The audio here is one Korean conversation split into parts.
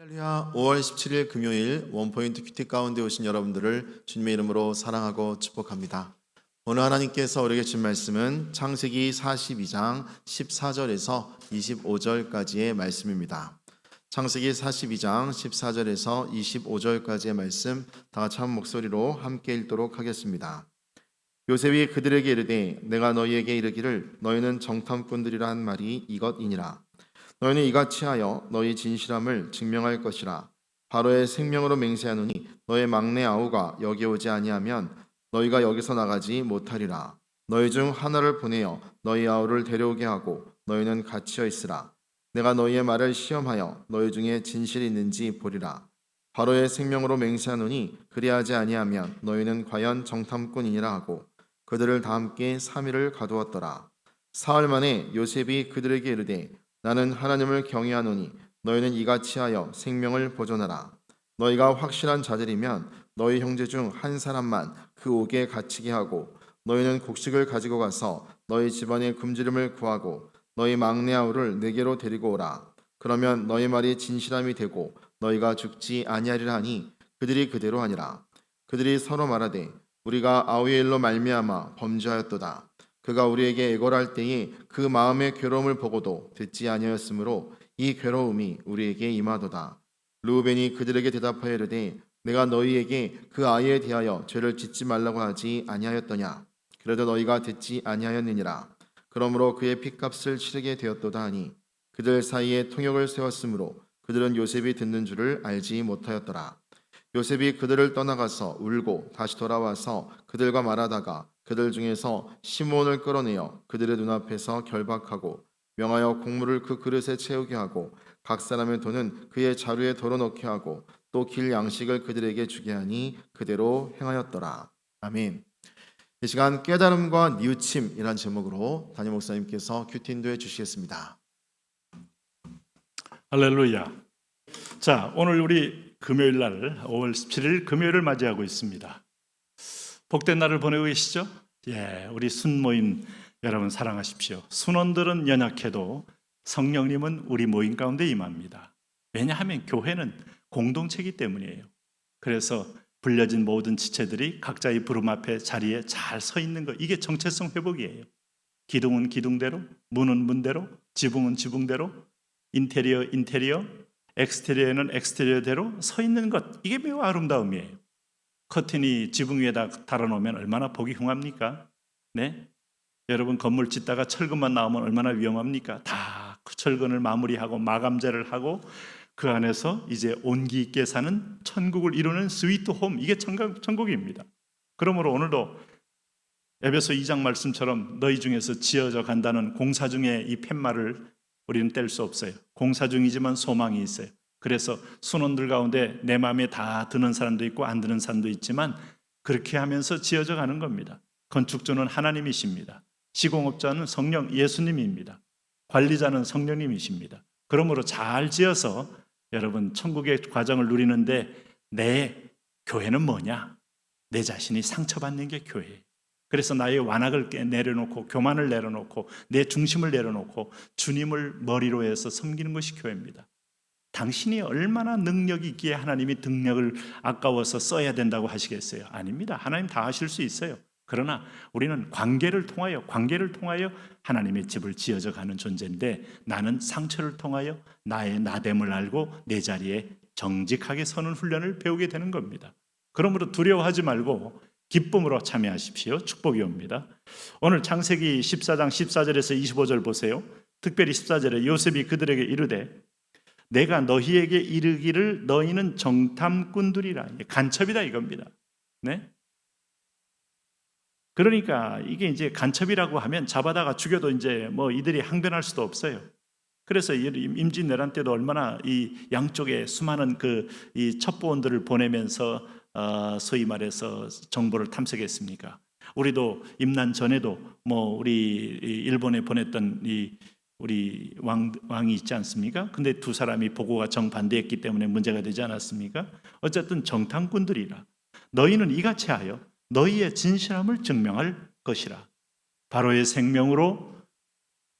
할렐루야. 5월 17일 금요일 원포인트 큐티 가운데 오신 여러분들을 주님의 이름으로 사랑하고 축복합니다. 오늘 하나님께서 우리에게 준 말씀은 창세기 42장 14절에서 25절까지의 말씀입니다. 창세기 42장 14절에서 25절까지의 말씀 다 같이 한 목소리로 함께 읽도록 하겠습니다. 요셉이 그들에게 이르되 내가 너희에게 이르기를 너희는 정탐꾼들이라 한 말이 이것이니라. 너희는 이같이 하여 너희 진실함을 증명할 것이라. 바로의 생명으로 맹세하노니 너의 막내 아우가 여기 오지 아니하면 너희가 여기서 나가지 못하리라. 너희 중 하나를 보내어 너희 아우를 데려오게 하고 너희는 갇혀 있으라. 내가 너희의 말을 시험하여 너희 중에 진실이 있는지 보리라. 바로의 생명으로 맹세하노니 그리하지 아니하면 너희는 과연 정탐꾼이니라 하고 그들을 다 함께 3일을 가두었더라. 사흘 만에 요셉이 그들에게 이르되 나는 하나님을 경외하노니 너희는 이같이 하여 생명을 보존하라. 너희가 확실한 자들이면 너희 형제 중 한 사람만 그 옥에 갇히게 하고 너희는 곡식을 가지고 가서 너희 집안의 굶주림을 구하고 너희 막내 아우를 내게로 데리고 오라. 그러면 너희 말이 진실함이 되고 너희가 죽지 아니하리라 하니 그들이 그대로 하니라. 그들이 서로 말하되 우리가 아우의 일로 말미암아 범죄하였도다. 그가 우리에게 애걸할 때에 그 마음의 괴로움을 보고도 듣지 아니하였으므로 이 괴로움이 우리에게 임하도다. 르우벤이 그들에게 대답하여 이르되 내가 너희에게 그 아이에 대하여 죄를 짓지 말라고 하지 아니하였더냐. 그래도 너희가 듣지 아니하였느니라. 그러므로 그의 핏값을 치르게 되었도다 하니 그들 사이에 통역을 세웠으므로 그들은 요셉이 듣는 줄을 알지 못하였더라. 요셉이 그들을 떠나가서 울고 다시 돌아와서 그들과 말하다가 그들 중에서 시므온을 끌어내어 그들의 눈앞에서 결박하고 명하여 곡물을 그 그릇에 채우게 하고 각 사람의 돈은 그의 자루에 덜어넣게 하고 또 길 양식을 그들에게 주게 하니 그대로 행하였더라. 아멘. 이 시간 깨달음과 뉘우침이란 제목으로 담임 목사님께서 큐티 인도해 주시겠습니다. 할렐루야. 자, 오늘 우리 금요일 날 5월 17일 금요일을 맞이하고 있습니다. 복된 날을 보내고 계시죠? 예, 우리 순모임 여러분 사랑하십시오. 순원들은 연약해도 성령님은 우리 모임 가운데 임합니다. 왜냐하면 교회는 공동체이기 때문이에요. 그래서 불려진 모든 지체들이 각자의 부름 앞에 자리에 잘 서 있는 것, 이게 정체성 회복이에요. 기둥은 기둥대로, 문은 문대로, 지붕은 지붕대로, 인테리어, 엑스테리어는 엑스테리어대로 서 있는 것, 이게 매우 아름다움이에요. 커튼이 지붕 위에다 달아놓으면 얼마나 보기 흉합니까? 네? 여러분 건물 짓다가 철근만 나오면 얼마나 위험합니까? 다 그 철근을 마무리하고 마감재를 하고 그 안에서 이제 온기 있게 사는 천국을 이루는 스위트 홈, 이게 천국입니다. 그러므로 오늘도 에베소 2장 말씀처럼 너희 중에서 지어져 간다는 공사 중에 이 팻말을 우리는 뗄 수 없어요. 공사 중이지만 소망이 있어요. 그래서 순원들 가운데 내 마음에 다 드는 사람도 있고 안 드는 사람도 있지만 그렇게 하면서 지어져 가는 겁니다. 건축주는 하나님이십니다. 시공업자는 성령 예수님입니다. 관리자는 성령님이십니다. 그러므로 잘 지어서 여러분 천국의 과정을 누리는데 내 교회는 뭐냐? 내 자신이 상처받는 게 교회예요. 그래서 나의 완악을 내려놓고 교만을 내려놓고 내 중심을 내려놓고 주님을 머리로 해서 섬기는 것이 교회입니다. 당신이 얼마나 능력이 있기에 하나님이 능력을 아까워서 써야 된다고 하시겠어요? 아닙니다. 하나님 다 하실 수 있어요. 그러나 우리는 관계를 통하여 하나님의 집을 지어져 가는 존재인데 나는 상처를 통하여 나의 나됨을 알고 내 자리에 정직하게 서는 훈련을 배우게 되는 겁니다. 그러므로 두려워하지 말고 기쁨으로 참여하십시오. 축복이 옵니다. 오늘 창세기 14장 14절에서 25절 보세요. 특별히 14절에 요셉이 그들에게 이르되 내가 너희에게 이르기를 너희는 정탐꾼들이라. 간첩이다 이겁니다. 네? 그러니까 이게 이제 간첩이라고 하면 잡아다가 죽여도 이제 뭐 이들이 항변할 수도 없어요. 그래서 임진왜란 때도 얼마나 이 양쪽에 수많은 이 첩보원들을 보내면서 소위 말해서 정보를 탐색했습니까? 우리도 임난 전에도 뭐 우리 일본에 보냈던 우리 왕이 있지 않습니까? 근데 두 사람이 보고가 정반대했기 때문에 문제가 되지 않았습니까? 어쨌든 정탐꾼들이라. 너희는 이같이 하여 너희의 진실함을 증명할 것이라. 바로의 생명으로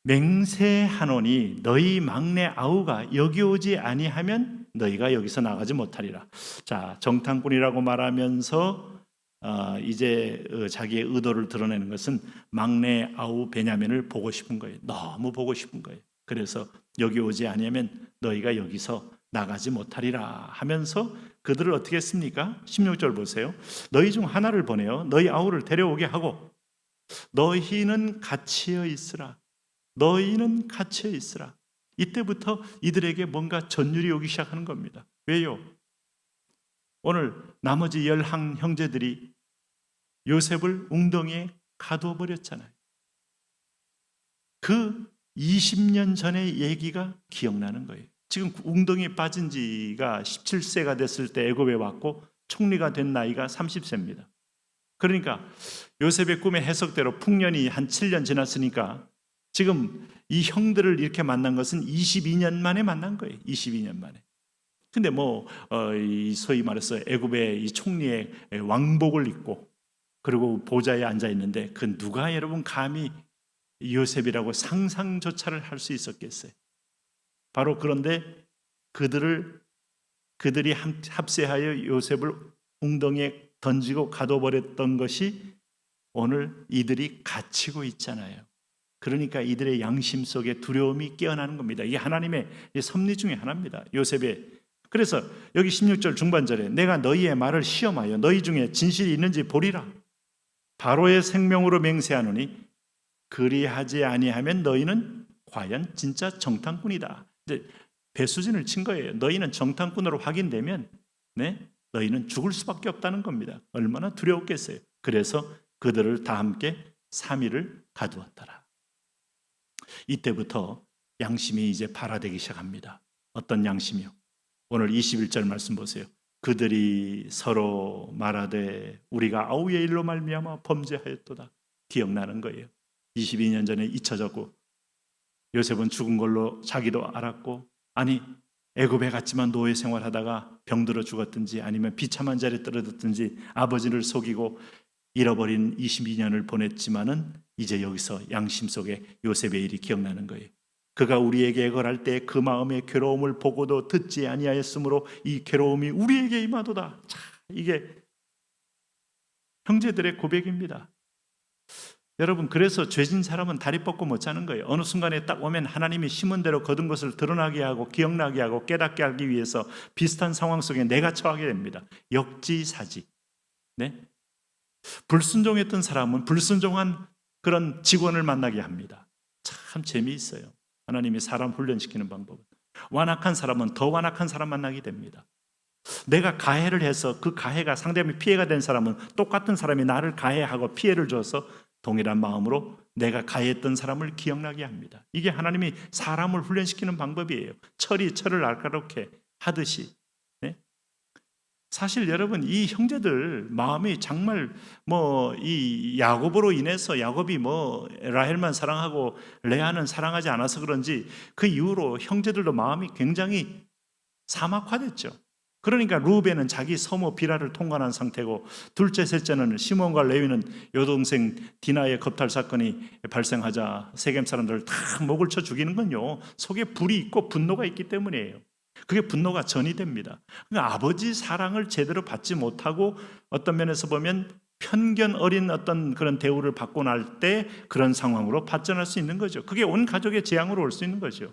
맹세하노니 너희 막내 아우가 여기 오지 아니하면 너희가 여기서 나가지 못하리라. 자, 정탐꾼이라고 말하면서 이제 자기의 의도를 드러내는 것은 막내 아우 베냐민을 보고 싶은 거예요. 너무 보고 싶은 거예요. 그래서 여기 오지 아니하면 너희가 여기서 나가지 못하리라 하면서 그들을 어떻게 했습니까? 16절 보세요. 너희 중 하나를 보내어 너희 아우를 데려오게 하고 너희는 갇혀 있으라. 너희는 갇혀 있으라. 이때부터 이들에게 뭔가 전율이 오기 시작하는 겁니다. 왜요? 오늘 나머지 11 형제들이 요셉을 웅덩이에 가두어 버렸잖아요. 그 20년 전의 얘기가 기억나는 거예요. 지금 웅덩이에 빠진 지가 17세가 됐을 때 애굽에 왔고 총리가 된 나이가 30세입니다. 그러니까 요셉의 꿈의 해석대로 풍년이 한 7년 지났으니까 지금 이 형들을 이렇게 만난 것은 22년 만에 만난 거예요. 22년 만에. 근데 소위 말해서 애굽의 이 총리의 왕복을 입고 그리고 보좌에 앉아 있는데 그 누가 여러분 감히 요셉이라고 상상조차를 할 수 있었겠어요? 바로 그런데 그들이 합세하여 요셉을 웅덩이에 던지고 가둬버렸던 것이 오늘 이들이 갇히고 있잖아요. 그러니까 이들의 양심 속에 두려움이 깨어나는 겁니다. 이게 하나님의 섭리 중에 하나입니다. 요셉의. 그래서 여기 16절 중반절에 내가 너희의 말을 시험하여 너희 중에 진실이 있는지 보리라. 바로의 생명으로 맹세하노니 그리하지 아니하면 너희는 과연 진짜 정탐꾼이다. 이제 배수진을 친 거예요. 너희는 정탐꾼으로 확인되면 너희는 죽을 수밖에 없다는 겁니다. 얼마나 두려웠겠어요. 그래서 그들을 다 함께 3일을 가두었더라. 이때부터 양심이 이제 발화되기 시작합니다. 어떤 양심이요? 오늘 21절 말씀 보세요. 그들이 서로 말하되 우리가 아우의 일로 말미암아 범죄하였도다. 기억나는 거예요. 22년 전에 잊혀졌고 요셉은 죽은 걸로 자기도 알았고 아니 애굽에 갔지만 노예 생활하다가 병들어 죽었든지 아니면 비참한 자리에 떨어졌든지 아버지를 속이고 잃어버린 22년을 보냈지만은 이제 여기서 양심 속에 요셉의 일이 기억나는 거예요. 그가 우리에게 애걸할 때 그 마음의 괴로움을 보고도 듣지 아니하였으므로 이 괴로움이 우리에게 임하도다. 자, 이게 형제들의 고백입니다. 여러분, 그래서 죄진 사람은 다리 뻗고 못 자는 거예요. 어느 순간에 딱 오면 하나님이 심은 대로 거둔 것을 드러나게 하고 기억나게 하고 깨닫게 하기 위해서 비슷한 상황 속에 내가 처하게 됩니다. 역지사지. 불순종했던 사람은 불순종한 그런 직원을 만나게 합니다. 참 재미있어요. 하나님이 사람 훈련시키는 방법은. 완악한 사람은 더 완악한 사람 만나게 됩니다. 내가 가해를 해서 그 가해가 상대방이 피해가 된 사람은 똑같은 사람이 나를 가해하고 피해를 줘서 동일한 마음으로 내가 가해했던 사람을 기억나게 합니다. 이게 하나님이 사람을 훈련시키는 방법이에요. 철을 날카롭게 하듯이. 사실 여러분 이 형제들 마음이 정말 이 야곱으로 인해서 야곱이 라헬만 사랑하고 레아는 사랑하지 않아서 그런지 그 이후로 형제들도 마음이 굉장히 사막화됐죠. 그러니까 루벤은 자기 서모 비라를 통관한 상태고 둘째 셋째는 시몬과 레위는 여동생 디나의 겁탈 사건이 발생하자 세겜 사람들을 다 목을 쳐 죽이는 건요 속에 불이 있고 분노가 있기 때문이에요. 그게 분노가 전이 됩니다. 그러니까 아버지 사랑을 제대로 받지 못하고 어떤 면에서 보면 편견 어린 어떤 그런 대우를 받고 날 때 그런 상황으로 발전할 수 있는 거죠. 그게 온 가족의 재앙으로 올 수 있는 거죠.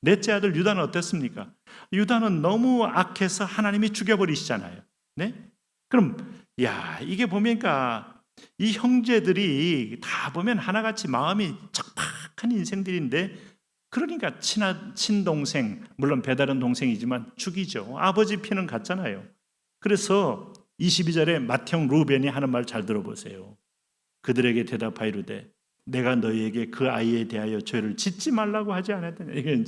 넷째 아들 유다는 어땠습니까? 유다는 너무 악해서 하나님이 죽여버리시잖아요. 그럼 이게 보니까 이 형제들이 다 보면 하나같이 마음이 척박한 인생들인데 그러니까 친동생, 물론 배다른 동생이지만 죽이죠. 아버지 피는 같잖아요. 그래서 22절에 맏형 루벤이 하는 말 잘 들어보세요. 그들에게 대답하이르되 내가 너희에게 그 아이에 대하여 죄를 짓지 말라고 하지 않았더냐. 이게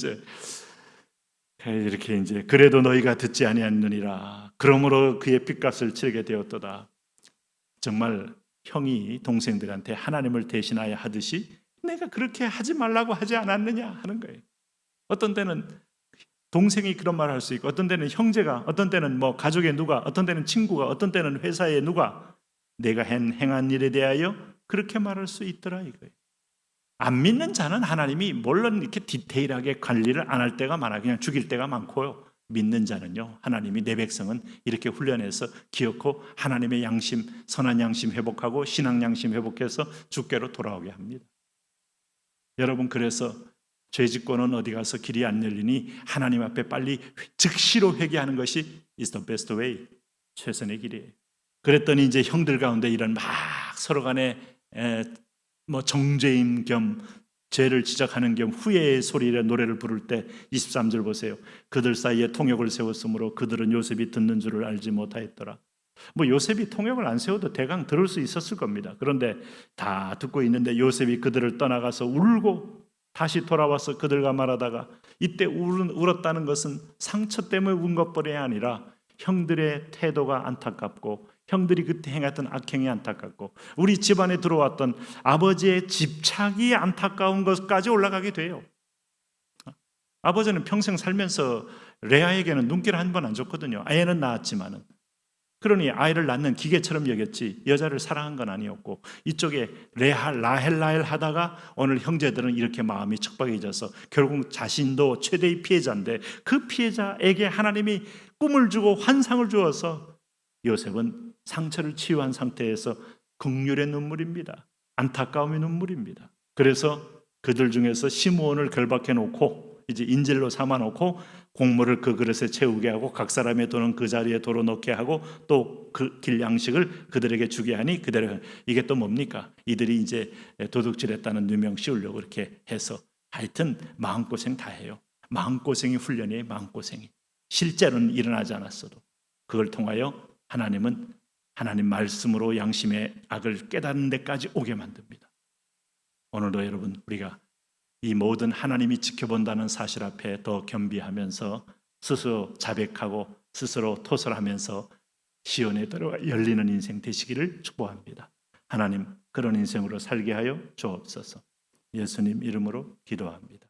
이렇게 그래도 너희가 듣지 아니하느니라. 그러므로 그의 핏값을 치르게 되었도다. 정말 형이 동생들한테 하나님을 대신하여 하듯이 내가 그렇게 하지 말라고 하지 않았느냐 하는 거예요. 어떤 때는 동생이 그런 말을 할 수 있고 어떤 때는 형제가, 어떤 때는 가족의 누가, 어떤 때는 친구가, 어떤 때는 회사의 누가 내가 행한 일에 대하여 그렇게 말할 수 있더라 이거예요. 안 믿는 자는 하나님이 물론 이렇게 디테일하게 관리를 안 할 때가 많아요. 그냥 죽일 때가 많고요. 믿는 자는요, 하나님이 내 백성은 이렇게 훈련해서 기어코 하나님의 양심, 선한 양심 회복하고 신앙 양심 회복해서 주께로 돌아오게 합니다. 여러분, 그래서 죄짓고는 어디 가서 길이 안 열리니 하나님 앞에 빨리 즉시로 회개하는 것이 is the best way, 최선의 길이에요. 그랬더니 이제 형들 가운데 이런 막 서로 간에 정죄임 겸 죄를 지적하는 겸 후회의 소리의 노래를 부를 때 23절 보세요. 그들 사이에 통역을 세웠으므로 그들은 요셉이 듣는 줄을 알지 못하였더라. 요셉이 통역을 안 세워도 대강 들을 수 있었을 겁니다. 그런데 다 듣고 있는데 요셉이 그들을 떠나가서 울고 다시 돌아와서 그들과 말하다가, 이때 울었다는 것은 상처 때문에 운 것뿐이 아니라 형들의 태도가 안타깝고 형들이 그때 행했던 악행이 안타깝고 우리 집안에 들어왔던 아버지의 집착이 안타까운 것까지 올라가게 돼요. 아버지는 평생 살면서 레아에게는 눈길 한 번 안 줬거든요. 애는 낳았지만은. 그러니 아이를 낳는 기계처럼 여겼지 여자를 사랑한 건 아니었고, 이쪽에 라헬 하다가 오늘 형제들은 이렇게 마음이 척박해져서 결국 자신도 최대의 피해자인데 그 피해자에게 하나님이 꿈을 주고 환상을 주어서 요셉은 상처를 치유한 상태에서 긍휼의 눈물입니다. 안타까움의 눈물입니다. 그래서 그들 중에서 시므온을 결박해 놓고 이제 인질로 삼아 놓고 곡물을 그 그릇에 채우게 하고 각 사람의 돈은 그 자리에 도로 넣게 하고 또 그 길 양식을 그들에게 주게 하니 그대로. 이게 또 뭡니까? 이들이 이제 도둑질했다는 누명 씌우려고 이렇게 해서 하여튼 마음고생 다 해요. 마음고생이 훈련이에요. 마음고생이. 실제로는 일어나지 않았어도 그걸 통하여 하나님은 하나님 말씀으로 양심의 악을 깨닫는 데까지 오게 만듭니다. 오늘도 여러분, 우리가 이 모든 하나님이 지켜본다는 사실 앞에 더 겸비하면서 스스로 자백하고 스스로 토설하면서 시온에 들어가 열리는 인생 되시기를 축복합니다. 하나님, 그런 인생으로 살게 하여 주옵소서. 예수님 이름으로 기도합니다.